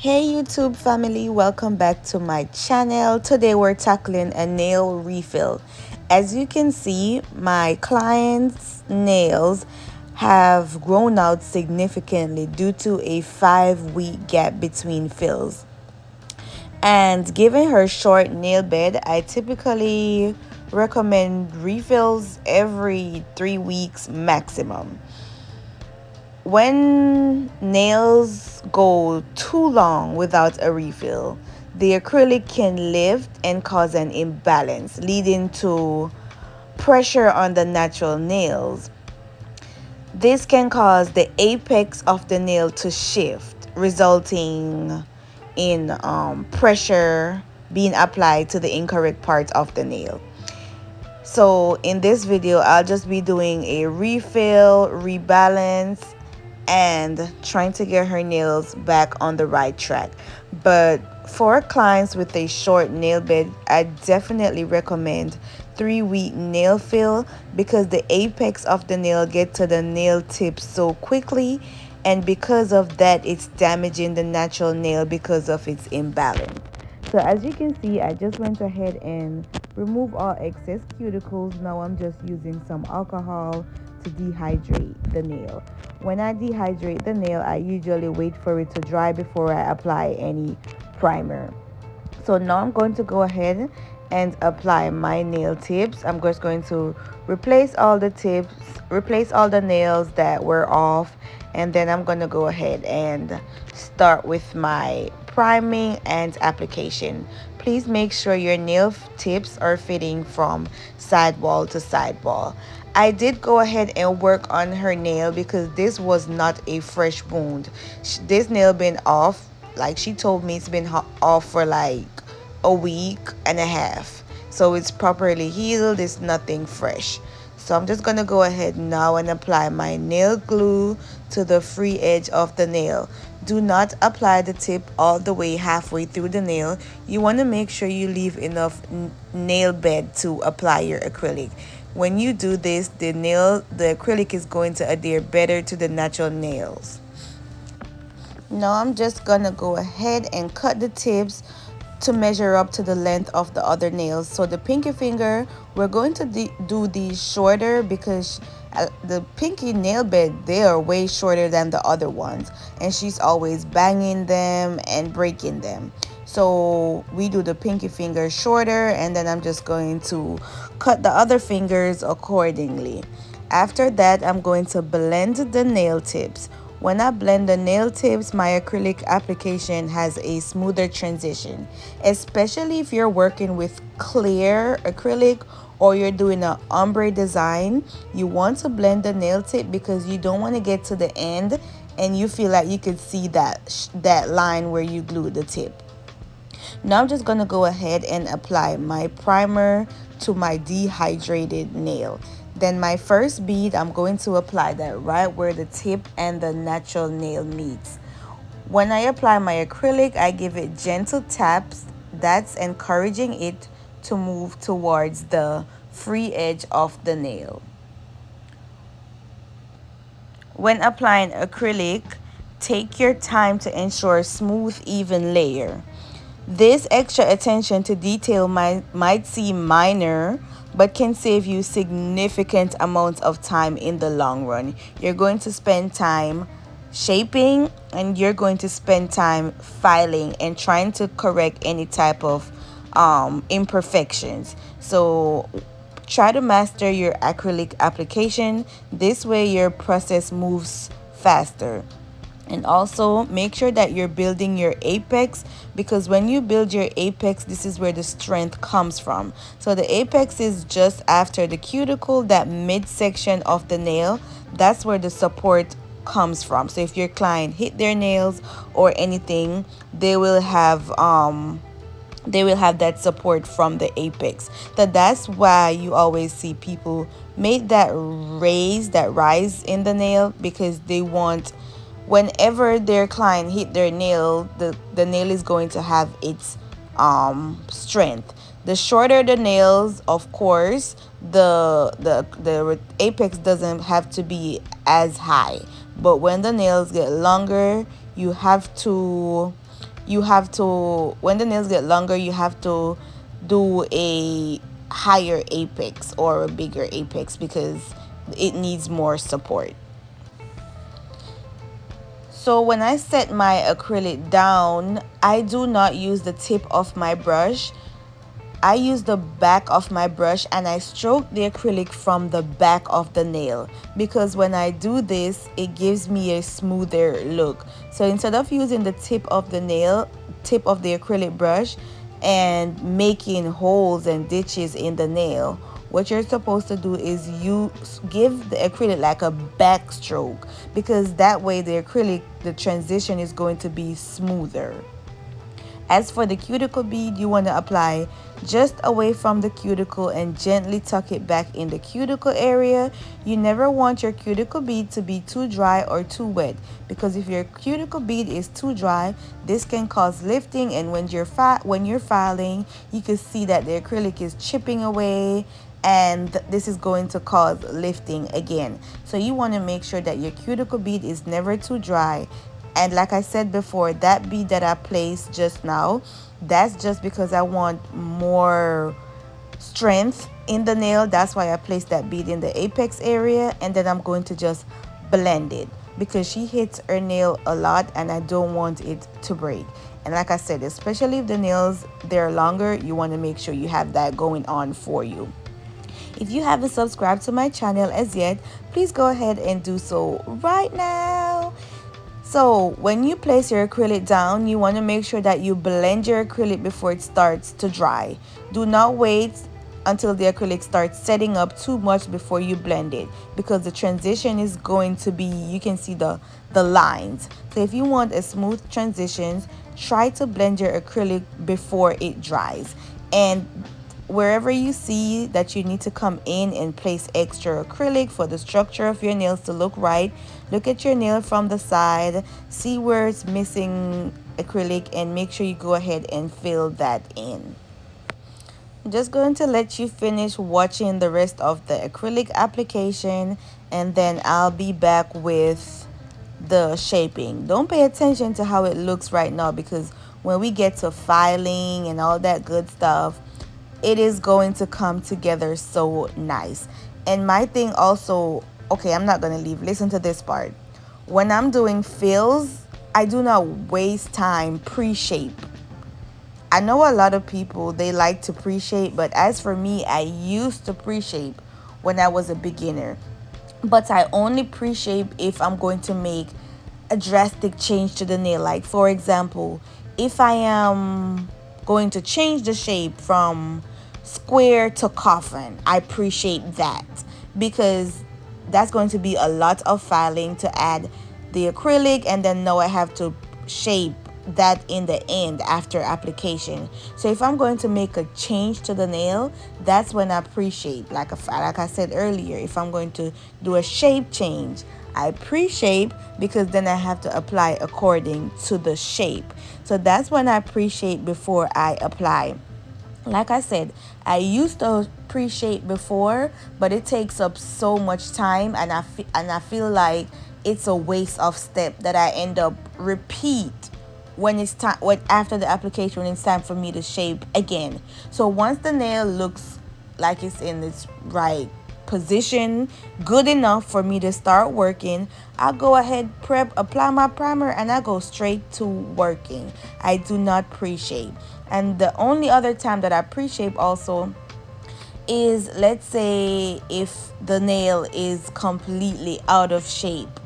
Hey YouTube family, welcome back to my channel. Today we're tackling a nail refill. As you can see, my client's nails have grown out significantly due to a 5-week gap between fills. And given her short nail bed, I typically recommend refills every 3 weeks maximum. When nails go too long without a refill, the acrylic can lift and cause an imbalance, leading to pressure on the natural nails. This can cause the apex of the nail to shift, resulting in pressure being applied to the incorrect part of the nail. So in this video, I'll just be doing a refill, rebalance, and trying to get her nails back on the right track. But for clients with a short nail bed, I definitely recommend 3-week nail fill because the apex of the nail get to the nail tip so quickly, and because of that it's damaging the natural nail because of its imbalance. So as you can see, I just went ahead and remove all excess cuticles. Now I'm just using some alcohol to dehydrate the nail. When I dehydrate the nail, I usually wait for it to dry before I apply any primer. So now I'm going to go ahead and apply my nail tips. I'm just going to replace all the tips, replace all the nails that were off, and then I'm going to go ahead and start with my priming and application. Please make sure your nail tips are fitting from sidewall to sidewall. I did go ahead and work on her nail because this was not a fresh wound. This nail been off, like she told me, it's been off for like a week and a half, so it's properly healed. It's nothing fresh. So I'm just gonna go ahead now and apply my nail glue to the free edge of the nail. Do not apply the tip all the way halfway through the nail. You want to make sure you leave enough nail bed to apply your acrylic. When you do this, the acrylic is going to adhere better to the natural nails. Now I'm just gonna go ahead and cut the tips to measure up to the length of the other nails. So the pinky finger, we're going to do these shorter because the pinky nail bed, they are way shorter than the other ones, and she's always banging them and breaking them. So we do the pinky finger shorter, and then I'm just going to cut the other fingers accordingly. After that, I'm going to blend the nail tips. When I blend the nail tips, my acrylic application has a smoother transition, especially if you're working with clear acrylic or you're doing an ombre design. You want to blend the nail tip because you don't want to get to the end and you feel like you could see that line where you glued the tip. Now I'm just going to go ahead and apply my primer to my dehydrated nail. Then my first bead, I'm going to apply that right where the tip and the natural nail meets. When I apply my acrylic, I give it gentle taps. That's encouraging it to move towards the free edge of the nail. When applying acrylic, take your time to ensure smooth, even layer. This extra attention to detail might seem minor, but can save you significant amounts of time in the long run. You're going to spend time shaping, and you're going to spend time filing and trying to correct any type of imperfections. So try to master your acrylic application. This way your process moves faster. And also make sure that you're building your apex, because when you build your apex, this is where the strength comes from. So the apex is just after the cuticle, that midsection of the nail. That's where the support comes from. So if your client hit their nails or anything, they will have that support from the apex. That's why you always see people make that rise in the nail, because they want, whenever their client hit their nail, the nail is going to have its strength. The shorter the nails, of course, the apex doesn't have to be as high. But when the nails get longer, you have to you have to, when the nails get longer, you have to do a higher apex or a bigger apex because it needs more support. So when I set my acrylic down, I do not use the tip of my brush. I use the back of my brush and I stroke the acrylic from the back of the nail, because when I do this, it gives me a smoother look. So instead of using the tip of the nail, tip of the acrylic brush, and making holes and ditches in the nail, what you're supposed to do is you give the acrylic like a backstroke, because that way the acrylic, the transition is going to be smoother. As for the cuticle bead, you want to apply just away from the cuticle and gently tuck it back in the cuticle area. You never want your cuticle bead to be too dry or too wet, because if your cuticle bead is too dry, this can cause lifting, and when you're filing, you can see that the acrylic is chipping away, and this is going to cause lifting again. So you want to make sure that your cuticle bead is never too dry. And like I said before, that bead that I placed just now, that's just because I want more strength in the nail. That's why I placed that bead in the apex area, and then I'm going to just blend it because she hits her nail a lot and I don't want it to break. And like I said, especially if the nails, they're longer, you want to make sure you have that going on for you. If you haven't subscribed to my channel as yet, please go ahead and do so right now. So when you place your acrylic down, you want to make sure that you blend your acrylic before it starts to dry. Do not wait until the acrylic starts setting up too much before you blend it, because the transition is going to be, you can see the lines. So if you want a smooth transition, try to blend your acrylic before it dries. And wherever you see that you need to come in and place extra acrylic for the structure of your nails to look right, look at your nail from the side, see where it's missing acrylic, and make sure you go ahead and fill that in. I'm just going to let you finish watching the rest of the acrylic application, and then I'll be back with the shaping. Don't pay attention to how it looks right now, because when we get to filing and all that good stuff, it is going to come together so nice. And my thing also, okay, I'm not going to leave. Listen to this part. When I'm doing fills, I do not waste time pre-shape. I know a lot of people, they like to pre-shape, but as for me, I used to pre-shape when I was a beginner. But I only pre-shape if I'm going to make a drastic change to the nail. Like for example, if I am going to change the shape from square to coffin, I pre-shape that, because that's going to be a lot of filing to add the acrylic, and then now I have to shape that in the end after application. So if I'm going to make a change to the nail, that's when I pre-shape. Like I said earlier, if I'm going to do a shape change, I pre-shape, because then I have to apply according to the shape. So that's when I pre-shape before I apply. Like I said, I used to pre-shape before, but it takes up so much time, and I feel like it's a waste of step that I end up repeat when it's time, when after the application, when it's time for me to shape again. So once the nail looks like it's in its right position, good enough for me to start working, I'll go ahead, apply my primer, and I go straight to working. I do not pre-shape. And the only other time that I pre-shape also is, let's say if the nail is completely out of shape,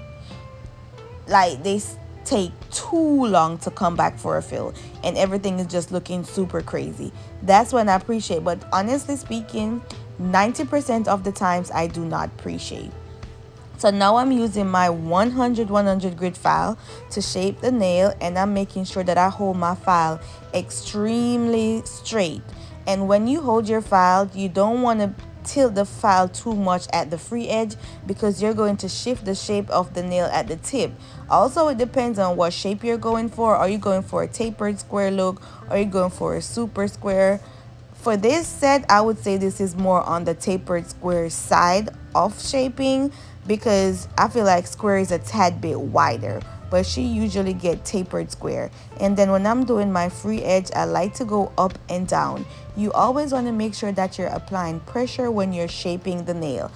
like they take too long to come back for a fill and everything is just looking super crazy, that's when I pre-shape. But honestly speaking, 90% of the times I do not pre-shape. So now I'm using my 100 grit file to shape the nail, and I'm making sure that I hold my file extremely straight. And when you hold your file, you don't want to tilt the file too much at the free edge, because you're going to shift the shape of the nail at the tip. Also, it depends on what shape you're going for. Are you going for a tapered square look? Are you going for a super square? For this set, I would say this is more on the tapered square side of shaping, because I feel like square is a tad bit wider. but she usually get tapered square. And then when I'm doing my free edge, I like to go up and down. You always want to make sure that you're applying pressure when you're shaping the nail.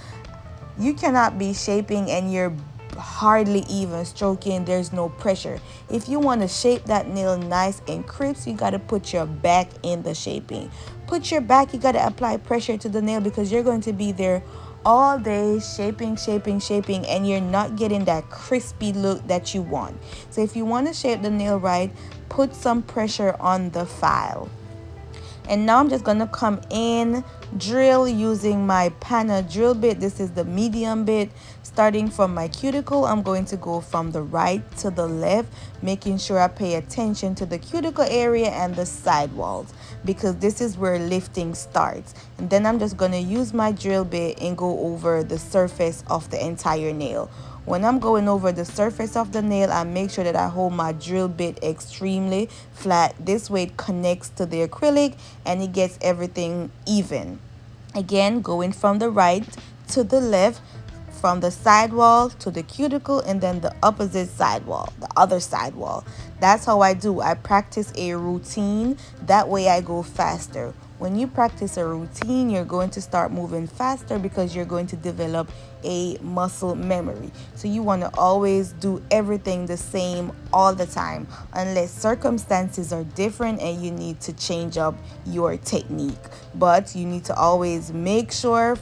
You cannot be shaping and you're hardly even stroking. There's no pressure. If you want to shape that nail nice and crisp, you got to put your back in the shaping. Put your back, you got to apply pressure to the nail because you're going to be there all day shaping, shaping, shaping, and you're not getting that crispy look that you want. So if you want to shape the nail right, put some pressure on the file. And now I'm just going to come in, drill using my panna drill bit. This is the medium bit. Starting from my cuticle, I'm going to go from the right to the left, making sure I pay attention to the cuticle area and the side walls, because this is where lifting starts. And then I'm just going to use my drill bit and go over the surface of the entire nail. When I'm going over the surface of the nail, I make sure that I hold my drill bit extremely flat. This way it connects to the acrylic and it gets everything even. Again, going from the right to the left, from the side wall to the cuticle, and then the opposite side wall, the other side wall. That's how I do. I practice a routine. That way I go faster. When you practice a routine, you're going to start moving faster because you're going to develop a muscle memory. So you want to always do everything the same all the time, unless circumstances are different and you need to change up your technique. But you need to always make sure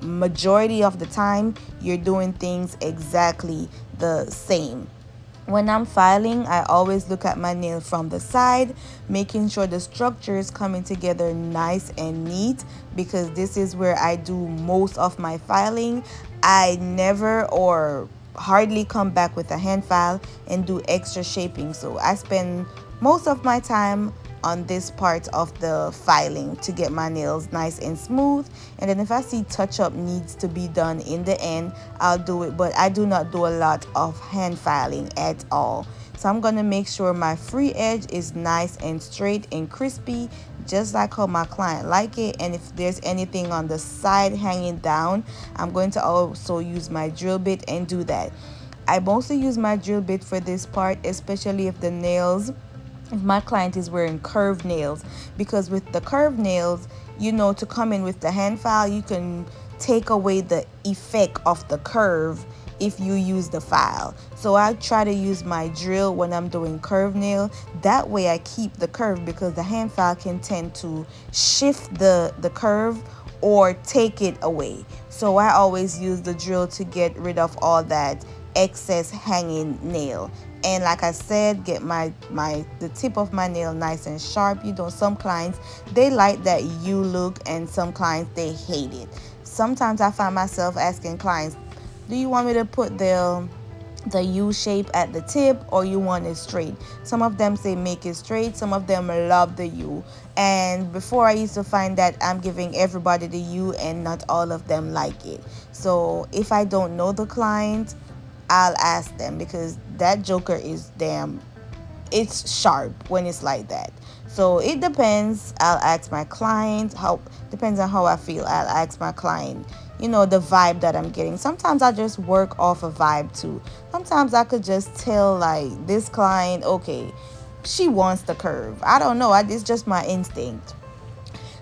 majority of the time you're doing things exactly the same. When I'm filing, I always look at my nail from the side, making sure the structure is coming together nice and neat, because this is where I do most of my filing. I never or hardly come back with a hand file and do extra shaping. So I spend most of my time on this part of the filing to get my nails nice and smooth. And then if I see touch up needs to be done in the end, I'll do it, but I do not do a lot of hand filing at all. So I'm going to make sure my free edge is nice and straight and crispy, just like how my client like it. And if there's anything on the side hanging down, I'm going to also use my drill bit and do that. I mostly use my drill bit for this part, especially if my client is wearing curved nails, because with the curved nails, to come in with the hand file, you can take away the effect of the curve if you use the file. So I try to use my drill when I'm doing curved nail. That way I keep the curve, because the hand file can tend to shift the curve or take it away. So I always use the drill to get rid of all that excess hanging nail. And like I said, get the tip of my nail nice and sharp. Some clients, they like that U look, and some clients, they hate it. Sometimes I find myself asking clients, do you want me to put the U shape at the tip, or you want it straight? Some of them say make it straight. Some of them love the U. And before, I used to find that I'm giving everybody the U and not all of them like it. So if I don't know the client, I'll ask them, because that joker is it's sharp when it's like that. So it depends. I'll ask my client, depends on how I feel. I'll ask my client, the vibe that I'm getting. Sometimes I just work off a vibe too. Sometimes I could just tell, like, this client, okay, she wants the curve. I don't know. It's just my instinct.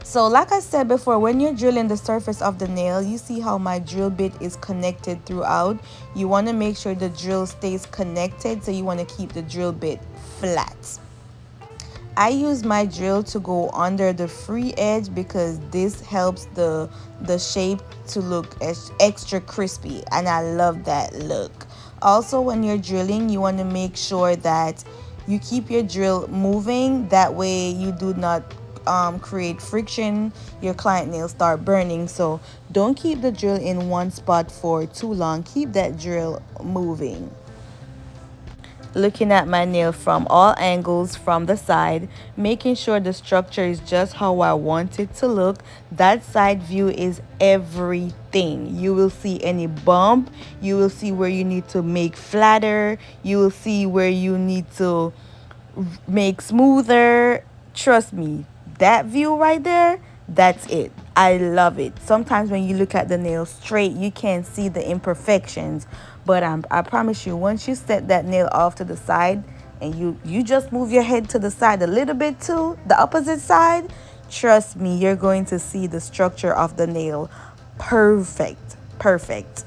So like I said before, when you're drilling the surface of the nail, you see how my drill bit is connected throughout. You want to make sure the drill stays connected, so you want to keep the drill bit flat. I use my drill to go under the free edge, because this helps the shape to look extra crispy, and I love that look. Also, when you're drilling, you want to make sure that you keep your drill moving. That way you do not create friction. Your client nails start burning. So don't keep the drill in one spot for too long. Keep that drill moving. Looking at my nail from all angles from the side, making sure the structure is just how I want it to look. That side view is everything. You will see any bump, you will see where you need to make flatter, you will see where you need to make smoother. Trust me, that view right there, that's it. I love it. Sometimes when you look at the nail straight, you can't see the imperfections. But I promise you, once you set that nail off to the side and you just move your head to the side a little bit too, the opposite side, trust me, you're going to see the structure of the nail perfect. Perfect.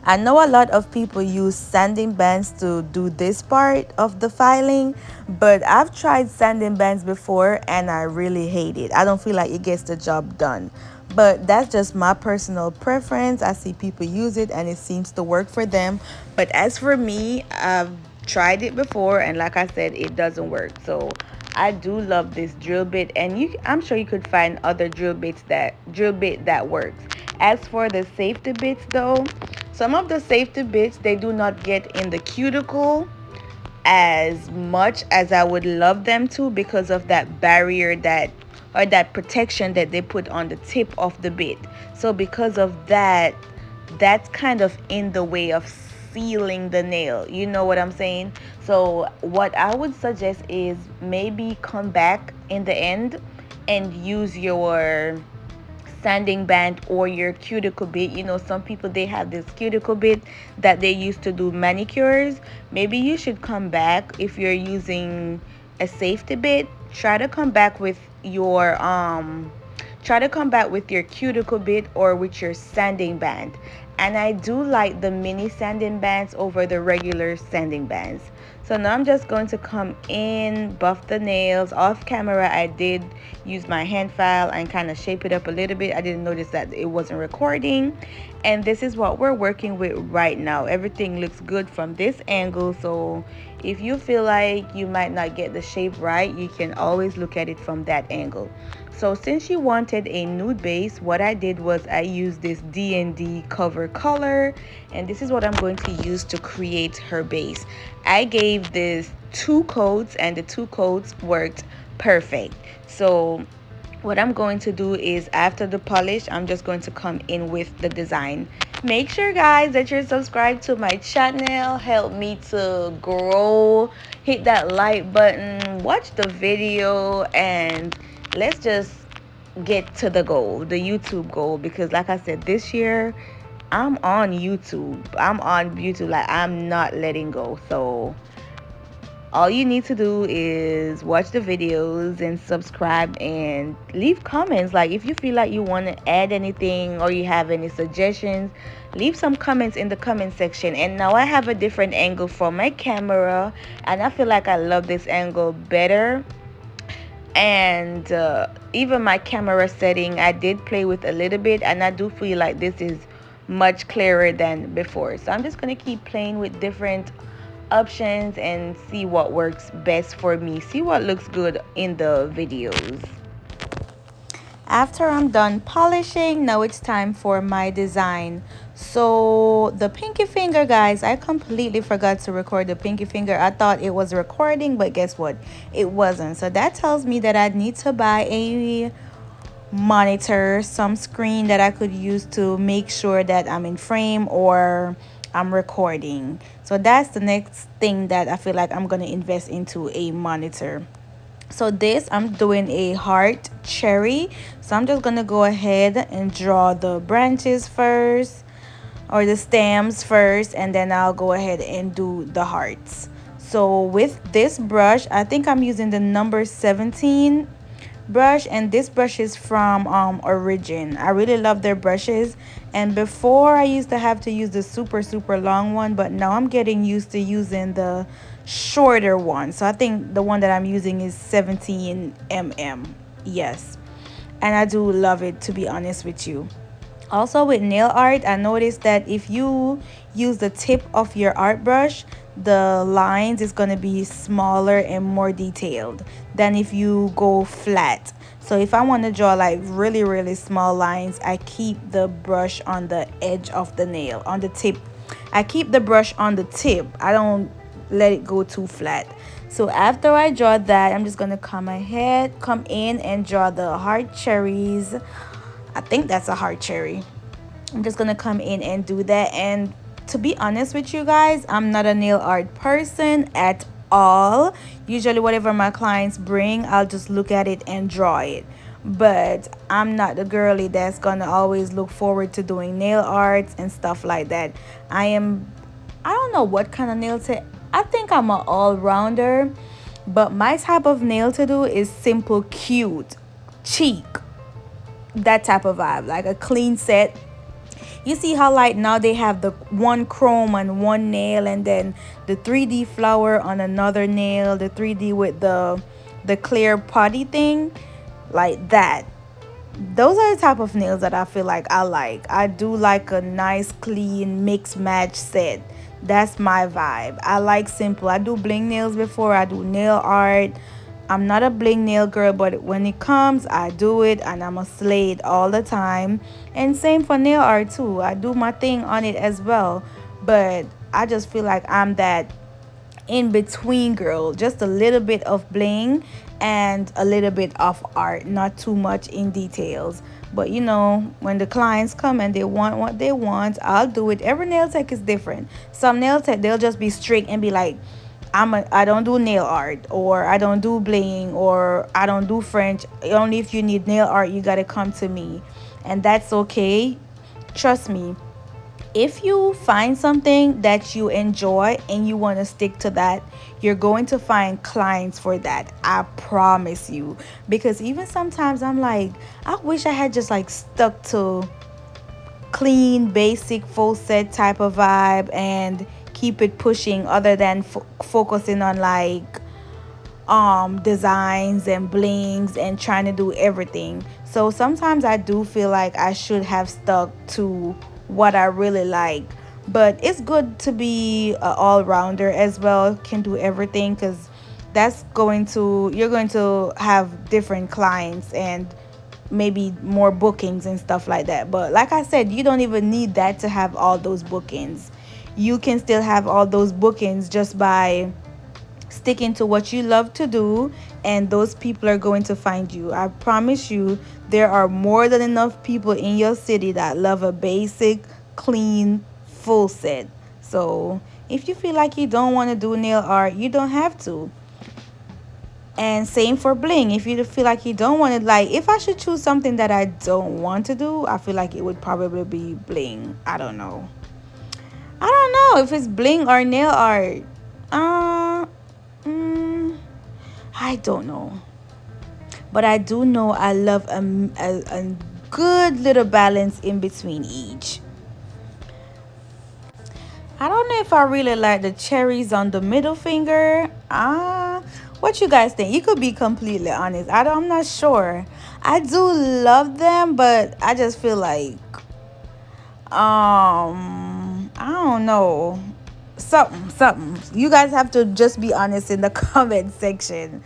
I know a lot of people use sanding bands to do this part of the filing, but I've tried sanding bands before and I really hate it. I don't feel like it gets the job done. But that's just my personal preference. I see people use it and it seems to work for them. But as for me, I've tried it before and like I said, it doesn't work. So I do love this drill bit, and I'm sure you could find other drill bit that works. As for the safety bits though, some of the safety bits, they do not get in the cuticle as much as I would love them to because of that barrier that or that protection that they put on the tip of the bit. So because of that, that's kind of in the way of sealing the nail. You know what I'm saying? So what I would suggest is maybe come back in the end and use your sanding band or your cuticle bit. You know, some people, they have this cuticle bit that they use to do manicures. Maybe you should come back if you're using a safety bit. Try to come back with your cuticle bit or with your sanding band. And I do like the mini sanding bands over the regular sanding bands. So now I'm just going to come in, buff the nails. Off camera, I did use my hand file and kind of shape it up a little bit. I didn't notice that it wasn't recording. And this is what we're working with right now. Everything looks good from this angle. So if you feel like you might not get the shape right, you can always look at it from that angle. So since she wanted a nude base, what I did was I used this D&D cover color, and this is what I'm going to use to create her base. I gave this 2 coats and the 2 coats worked perfect. So what I'm going to do is after the polish, I'm just going to come in with the design. Make sure guys that you're subscribed to my channel. Help me to grow. Hit that like button, watch the video, and let's just get to the goal, the YouTube goal, because like I said, this year I'm on YouTube. Like I'm not letting go. So all you need to do is watch the videos and subscribe and leave comments. Like if you feel like you want to add anything or you have any suggestions, leave some comments in the comment section. And now I have a different angle for my camera, and I feel like I love this angle better. And even my camera setting, I did play with a little bit, and I do feel like this is much clearer than before. So I'm just going to keep playing with different options and see what works best for me, see what looks good in the videos. After I'm done polishing, now it's time for my design. So the pinky finger, guys, I completely forgot to record the pinky finger. I thought it was recording, but guess what, it wasn't. So that tells me that I need to buy a monitor, some screen that I could use to make sure that I'm in frame or I'm recording. So that's the next thing that I feel like I'm gonna invest into, a monitor. So this, I'm doing a heart cherry. So I'm just gonna go ahead and draw the branches first, or the stems first, and then I'll go ahead and do the hearts. So with this brush, I think I'm using the number 17 brush, and this brush is from Origen. I really love their brushes, and before I used to have to use the super long one, but now I'm getting used to using the shorter one. So I think the one that I'm using is 17 mm. Yes, and I do love it, to be honest with you. Also with nail art, I noticed that if you use the tip of your art brush, the lines is going to be smaller and more detailed than if you go flat. So if I want to draw like really small lines, I keep the brush on the edge of the nail, on the tip. I keep the brush on the tip. I don't let it go too flat. So after I draw that, I'm just going to come in and draw the heart cherries. I think that's a heart cherry. I'm just gonna come in and do that. And to be honest with you guys, I'm not a nail art person at all. Usually whatever my clients bring, I'll just look at it and draw it. but I'm not the girly that's gonna always look forward to doing nail arts and stuff like that. I am, I don't know what kind of nail tech. I think I'm an all-rounder, but my type of nail to do is simple, cute, cheek, that type of vibe, like a clean set. You see how like now they have the one chrome on one nail, and then the 3D flower on another nail, the 3D with the clear putty thing, like that. Those are the type of nails that I feel like I like. I do like a nice clean mix match set. That's my vibe. I like simple. I do bling nails before. I do nail art. I'm not a bling nail girl, but when it comes, I do it, and I'm a slay it all the time. And same for nail art too. I do my thing on it as well. But I just feel like I'm that in between girl, just a little bit of bling and a little bit of art, not too much in details. But you know, when the clients come and they want what they want, I'll do it. Every nail tech is different. Some nail tech, they'll just be strict and be like, I don't do nail art, or I don't do bling, or I don't do French. Only if you need nail art, you got to come to me. And that's okay. Trust me, if you find something that you enjoy and you want to stick to that, you're going to find clients for that. I promise you. Because even sometimes I'm like, I wish I had just like stuck to clean, basic, full set type of vibe and keep it pushing, other than focusing on like designs and blings and trying to do everything. So sometimes I do feel like I should have stuck to what I really like. But it's good to be a all-rounder as well, can do everything, because that's going to, you're going to have different clients and maybe more bookings and stuff like that. But like I said, you don't even need that to have all those bookings. You can still have all those bookings just by sticking to what you love to do, and those people are going to find you. I promise you, there are more than enough people in your city that love a basic, clean, full set. So if you feel like you don't want to do nail art, you don't have to. And same for bling. If you feel like you don't want to, like, if I should choose something that I don't want to do, I feel like it would probably be bling. I don't know. I don't know if it's bling or nail art. Uh, mm, I don't know. But I do know I love a good little balance in between each. I don't know if I really like the cherries on the middle finger. What you guys think? You could be completely honest. I'm not sure. I do love them, but I just feel like I don't know, something. You guys have to just be honest in the comment section.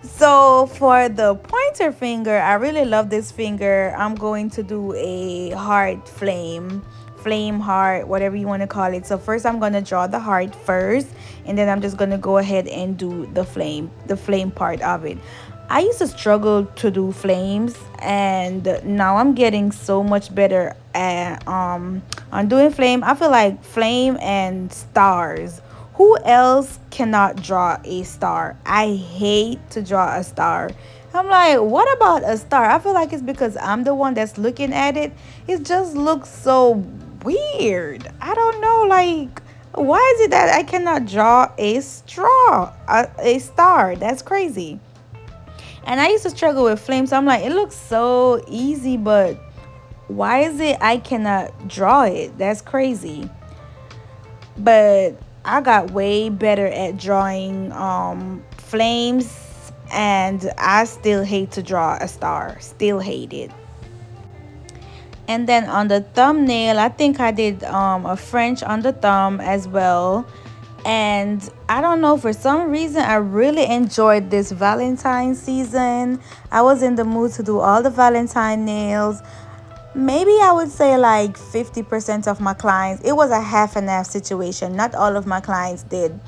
So for the pointer finger, I really love this finger. I'm going to do a heart flame heart, whatever you want to call it. So first I'm going to draw the heart first, and then I'm just going to go ahead and do the flame part of it. I used to struggle to do flames, and now I'm getting so much better at on doing flame. I feel like flame and stars. Who else cannot draw a star? I hate to draw a star. I'm like, what about a star? I feel like it's because I'm the one that's looking at it. It just looks so weird. I don't know, like, why is it that I cannot draw a star? That's crazy. And I used to struggle with flames. So I'm like, it looks so easy, but why is it I cannot draw it? That's crazy. But I got way better at drawing flames, and I still hate to draw a star. Still hate it. And then on the thumbnail, I think I did a French on the thumb as well. And I don't know, for some reason I really enjoyed this Valentine season. I was in the mood to do all the Valentine nails. Maybe I would say like 50% of my clients. It was a half and half situation. Not all of my clients did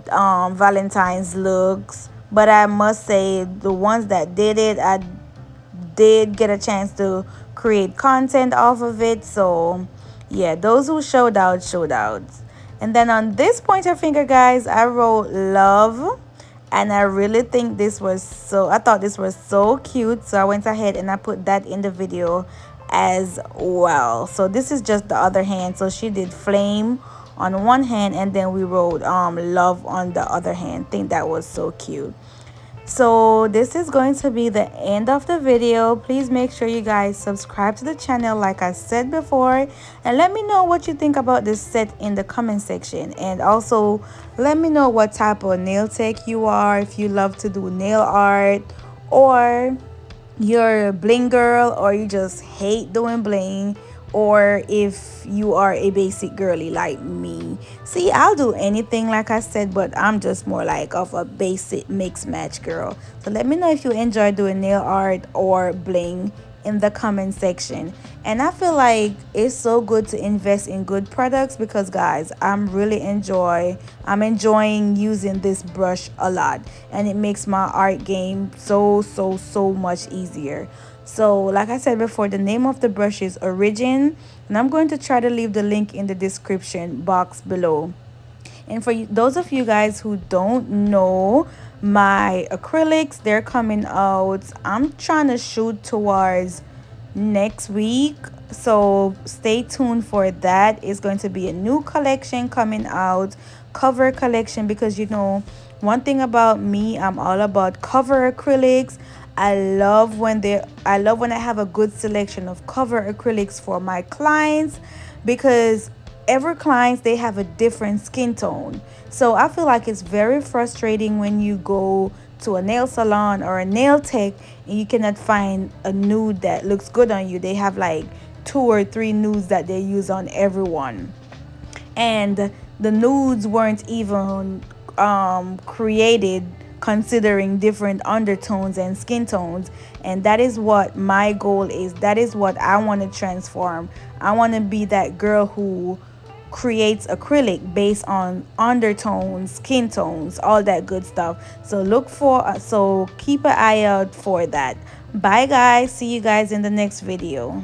Valentine's looks, but I must say the ones that did it, I did get a chance to create content off of it. So yeah, those who showed out showed out. And then on this pointer finger, guys, I wrote love, And I really think this was so, I thought this was so cute, so I went ahead and I put that in the video as well. So this is just the other hand. So she did flame on one hand, and then we wrote love on the other hand. Think that was so cute. So this is going to be the end of the video. Please make sure you guys subscribe to the channel like I said before, and let me know what you think about this set in the comment section. And also let me know what type of nail tech you are, if you love to do nail art, or you're a bling girl, or you just hate doing bling, or if you are a basic girly like me. See, I'll do anything like I said, but I'm just more like of a basic mix match girl. So let me know if you enjoy doing nail art or bling in the comment section. And I feel like it's so good to invest in good products, because guys, I'm enjoying using this brush a lot, and it makes my art game so much easier. So like I said before, the name of the brush is Origen, and I'm going to try to leave the link in the description box below. And for those of you guys who don't know, my acrylics, they're coming out. I'm trying to shoot towards next week, so stay tuned for that. It's going to be a new collection coming out, cover collection, because you know, one thing about me, I'm all about cover acrylics. I love when I have a good selection of cover acrylics for my clients, because every clients, they have a different skin tone. So I feel like it's very frustrating when you go to a nail salon or a nail tech and you cannot find a nude that looks good on you. They have like 2 or 3 nudes that they use on everyone, and the nudes weren't even created considering different undertones and skin tones. And that is what my goal is. That is what I want to transform. I want to be that girl who creates acrylic based on undertones, skin tones, all that good stuff. So keep an eye out for that. Bye guys, see you guys in the next video.